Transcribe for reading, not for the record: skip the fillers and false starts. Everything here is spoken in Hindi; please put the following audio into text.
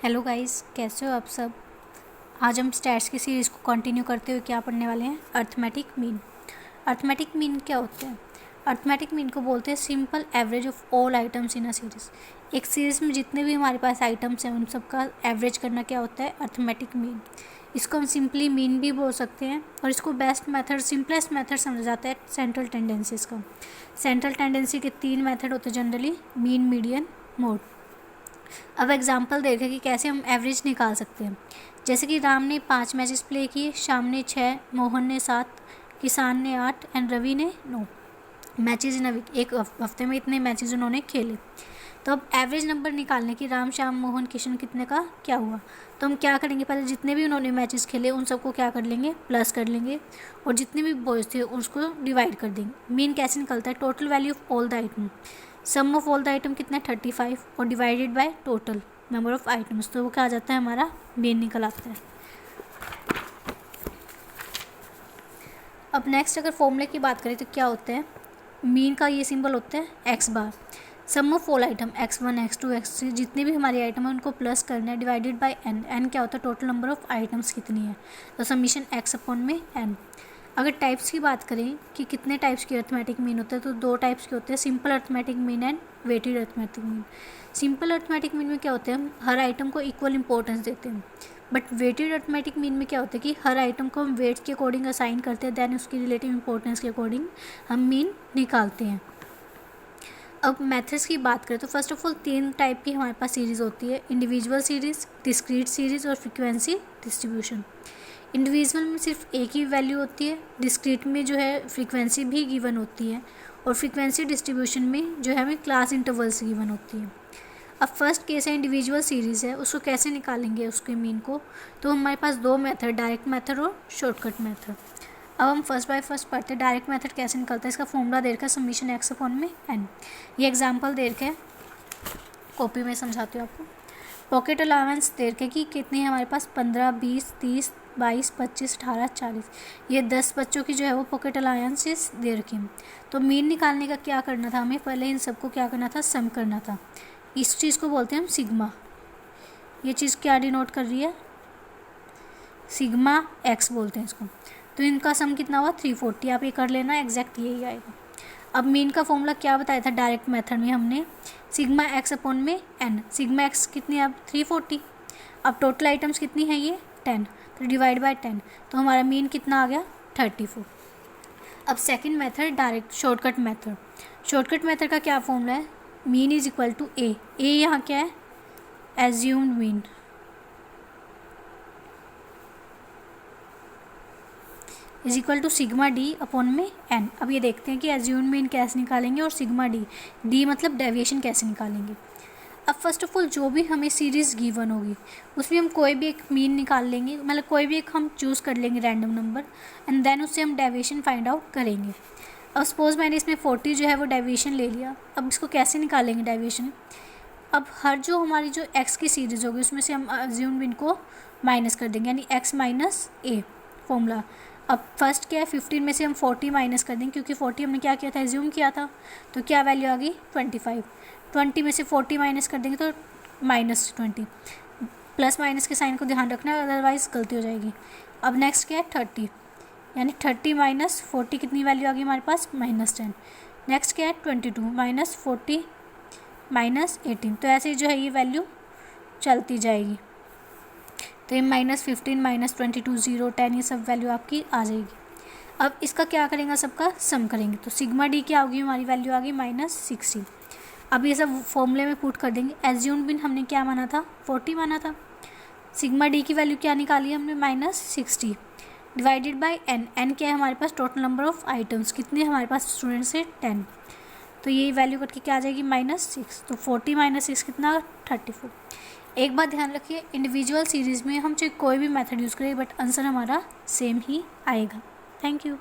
हेलो गाइस, कैसे हो आप सब। आज हम स्टैट्स की सीरीज़ को कंटिन्यू करते हुए क्या पढ़ने वाले हैं, अर्थमेटिक मीन। अर्थमेटिक मीन क्या होता है? अर्थमेटिक मीन को बोलते हैं simple average of all items in a series. एक सीरीज़ में जितने भी हमारे पास आइटम्स हैं उन सब का एवरेज करना क्या होता है, अर्थमेटिक मीन। इसको हम सिंपली मीन भी बोल सकते हैं और इसको बेस्ट मेथड, सिंपलेस्ट मेथड समझा जाता है सेंट्रल टेंडेंसीज का। सेंट्रल टेंडेंसी के 3 मेथड होते हैं जनरली, मीन, मीडियन, मोड। अब एग्जाम्पल देखें कि कैसे हम एवरेज निकाल सकते हैं। जैसे कि राम ने 5 मैचेस प्ले किए, श्याम ने 6, मोहन ने 7, किसान ने 8 एंड रवि ने 9 मैचेस इन अ वीक। एक हफ्ते में इतने मैचेस उन्होंने खेले। तो अब एवरेज नंबर निकालने की राम, श्याम, मोहन, किशन कितने का क्या हुआ, तो हम क्या करेंगे, पहले जितने भी उन्होंने मैचेस खेले उन सबको क्या कर लेंगे, प्लस कर लेंगे, और जितने भी बॉयज़ थे उसको डिवाइड कर देंगे। मीन कैसे निकलता है, total value of all the item. Sum of all the item कितना है, 35, और divided by total number of items, तो वो क्या आ जाता है, हमारा मीन निकल आता है। अब नेक्स्ट अगर फॉर्मूले की बात करें तो क्या होता है, मीन का ये सिंबल होता है x bar. Sum of all item x1, x2, x3 जितने भी हमारे आइटम है उनको प्लस करना है, डिवाइडेड बाय n। n क्या होता है, टोटल नंबर ऑफ आइटम्स कितनी है, तो समीशन x अपॉन में n। अगर टाइप्स की बात करें कि कितने टाइप्स के अर्थमेटिक मीन होते हैं, तो 2 टाइप्स के होते हैं, simple arithmetic mean and weighted arithmetic mean. Simple arithmetic mean में क्या होता है, हम हर आइटम को इक्वल इंपॉर्टेंस देते हैं। बट वेटेड अर्थमेटिक मीन में क्या होता है कि हर आइटम को हम वेट के अकॉर्डिंग असाइन करते हैं, देन उसकी रिलेटिव इंपॉर्टेंस के अकॉर्डिंग हम मीन निकालते हैं। अब मेथड्स की बात करें तो फर्स्ट ऑफ ऑल 3 टाइप की हमारे पास सीरीज़ होती है, इंडिविजुअल सीरीज़, डिस्क्रीट सीरीज़ और फ्रीक्वेंसी डिस्ट्रीब्यूशन। इंडिविजुअल में सिर्फ एक ही वैल्यू होती है, डिस्क्रीट में जो है फ्रीक्वेंसी भी गिवन होती है, और फ्रीक्वेंसी डिस्ट्रीब्यूशन में जो है हमें क्लास इंटरवल्स गिवन होती है। अब फर्स्ट केस है इंडिविजुअल सीरीज़ है, उसको कैसे निकालेंगे उसके मीन को, तो हमारे पास 2 मेथड, डायरेक्ट मेथड और शॉर्टकट मेथड। अब हम फर्स्ट बाय फर्स्ट पढ़ते हैं, डायरेक्ट मेथड कैसे निकलता है। इसका फॉर्मूला दे रखा है समीशन एक्स अपॉन में एन। ये एग्जांपल दे रखे हैं, कॉपी में समझाती हूँ आपको। पॉकेट अलाउंस दे रखे कि कितनी है हमारे पास, 15, 20, 30, 22, 25, 18, 40। ये 10 बच्चों की जो है वो पॉकेट अलाउंसेस दे रखी हैं। तो मीन निकालने का क्या करना था हमें, पहले इन सबको क्या करना था, सम करना था। इस चीज़ को बोलते हैं हम सिग्मा। ये चीज़ क्या डिनोट कर रही है, सिग्मा एक्स बोलते हैं इसको। तो इनका सम कितना हुआ, 340। आप ये कर लेना, एग्जैक्ट यही आएगा। अब मीन का फॉर्मूला क्या बताया था डायरेक्ट मेथड में हमने, सिग्मा एक्स अपॉन में एन। सिग्मा एक्स कितनी है अब, 340। अब टोटल आइटम्स कितनी है ये, 10, तो डिवाइड बाय 10, तो हमारा मीन कितना आ गया, 34। अब second method direct shortcut method. Shortcut method का क्या फॉर्मूला है, mean is equal to a. A यहाँ क्या है, assumed mean, is equal to sigma D upon में एन। अब ये देखते हैं कि एज्यूम्ड मीन कैसे निकालेंगे और सिग्मा डी, डी मतलब डेविएशन कैसे निकालेंगे। अब फर्स्ट ऑफ ऑल जो भी हमें सीरीज़ गिवन होगी उसमें हम कोई भी एक मीन निकाल लेंगे, मतलब कोई भी एक हम चूज़ कर लेंगे रैंडम नंबर, एंड देन उससे हम डेविएशन फाइंड आउट करेंगे। अब सपोज़ मैंने इसमें 40 जो है वो डेविएशन ले लिया। अब इसको कैसे निकालेंगे डेविएशन, अब हर जो हमारी जो एक्स की सीरीज़ होगी उसमें से हम एज्यूम्ड मीन को माइनस कर देंगे, यानी एक्स माइनस ए फॉर्मूला। अब फर्स्ट क्या है, 15 में से हम 40 माइनस कर देंगे, क्योंकि 40 हमने क्या किया था, एज्यूम किया था, तो क्या वैल्यू आ गई, 25। 20 में से 40 माइनस कर देंगे तो -20। प्लस माइनस के साइन को ध्यान रखना, अदरवाइज़ गलती हो जाएगी। अब नेक्स्ट क्या है, 30, यानी 30 माइनस 40 कितनी वैल्यू आ गई हमारे पास, -10। नेक्स्ट क्या है, 22 माइनस 40 -18। तो ऐसे जो है ये वैल्यू चलती जाएगी, तो ये -15, -22, 0, 10 ये सब वैल्यू आपकी आ जाएगी। अब इसका क्या करेंगे, सबका सम करेंगे, तो सिग्मा डी क्या होगी, हमारी वैल्यू आ गई -60। अब ये सब फॉर्मूले में पुट कर देंगे। एज्यूम्ड मीन हमने क्या माना था, 40 माना था। सिग्मा डी की वैल्यू क्या निकाली हमने, -60 डिवाइडेड बाय एन। एन क्या है हमारे पास, टोटल नंबर ऑफ आइटम्स कितने हमारे पास स्टूडेंट्स है, 10। तो यही वैल्यू करके क्या आ जाएगी, -6। तो 40 - 6 कितना, 34। एक बात ध्यान रखिए, इंडिविजुअल सीरीज़ में हम चाहे कोई भी मेथड यूज़ करें बट आंसर हमारा सेम ही आएगा। Thank you.